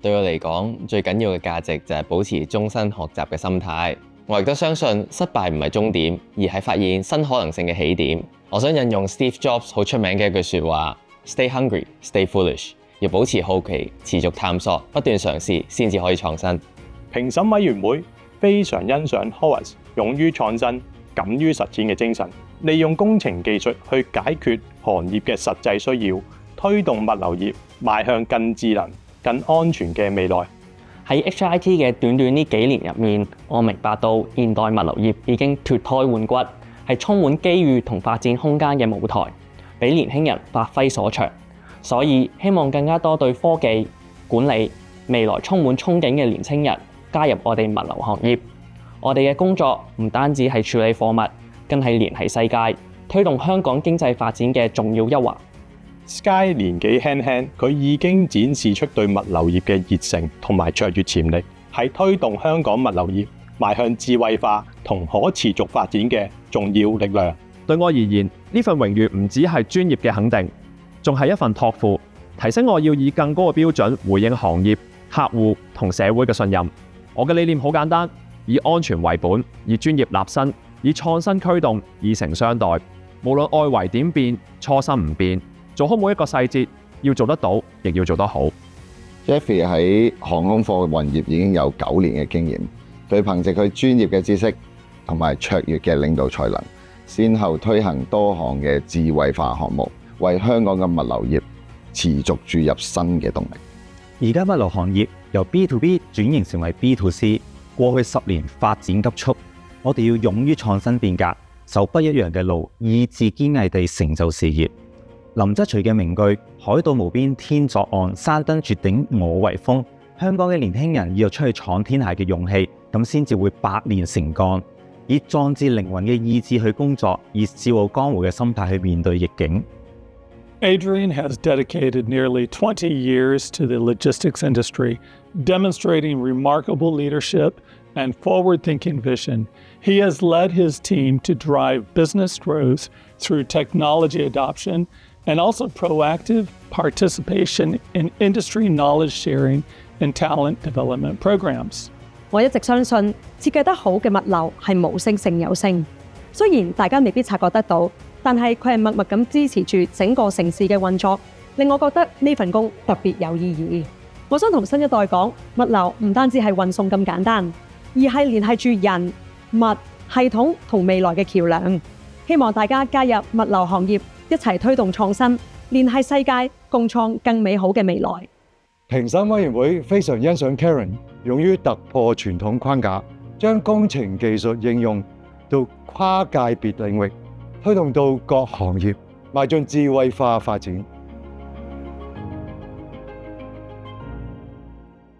對我嚟講，最緊要嘅價值就係保持終身學習嘅心態。我亦都相信失敗唔係終點，而係發現新可能性嘅起點。我想引用 Steve Jobs 好出名嘅一句說話 ：Stay hungry, stay foolish。要保持好奇，持續探索，不斷嘗試，先至可以創新。評審委員會非常欣賞 Horace 勇於創新、敢於實踐嘅精神，利用工程技術去解決行業嘅實際需要，推動物流業邁向更智能、更安全嘅未來。喺 HIT 嘅短短呢幾年入面，我明白到現代物流業已經脫胎換骨，係充滿機遇同發展空間嘅舞台，俾年輕人發揮所長。所以希望更加多對科技、管理、未來充滿憧憬嘅年輕人加入我哋物流行業。我哋嘅工作唔單止係處理貨物，更係聯繫世界，推動香港經濟發展嘅重要一環。Sky 年紀輕輕，佢已經展示出對物流業嘅熱誠同埋卓越潛力，係推動香港物流業邁向智慧化同可持續發展嘅重要力量。對我而言，呢份榮譽唔只係專業嘅肯定，仲係一份託付，提醒我要以更高嘅標準回應行業、客戶同社會嘅信任。我嘅理念好簡單，以安全為本，以專業立身，以創新驅動，以誠相待。無論外圍點變，初心唔變。做好每一個細節，要做得到，亦要做得好。Jeffrey 喺航空貨運業已經有9年嘅經驗，佢憑藉佢專業嘅知識同埋卓越嘅領導才能，先後推行多項嘅智慧化項目，為香港嘅物流業持續注入新嘅動力。而家物流行業由 B to B 轉型成為 B to C， 過去10年發展急速，我哋要勇於創新變革，走不一樣嘅路，意志堅毅地成就事業。林則徐嘅名句「海島無邊天作岸，山登絕頂我為峰」，香港嘅年輕人要有出去闖天下嘅勇氣，咁先至會百煉成鋼，以壯志凌雲嘅意志去工作，以笑傲江湖嘅心態去面對逆境。Adrian has dedicated nearly 20 years to the logistics industry, demonstrating remarkable leadership and forward-thinking vision. He has led his team to drive business growth through technology adoption and also proactive participation in industry knowledge sharing and talent development programs. 我一直相信設計得好嘅物流係無聲勝有聲，雖然大家未必察覺得到，但係佢係默默咁支持住整個城市嘅運作，令我覺得呢份工特別有意義。我想同新一代講，物流唔單止係運送咁簡單，而係聯繫住人、物、系統同未來嘅橋樑。希望大家加入物流行業，一齊推動創新，聯繫世界，共創更美好嘅未來。評審委員會非常欣賞 Karen 勇於突破傳統框架，將工程技術應用到跨界別領域，推動到各行業邁進智慧化發展。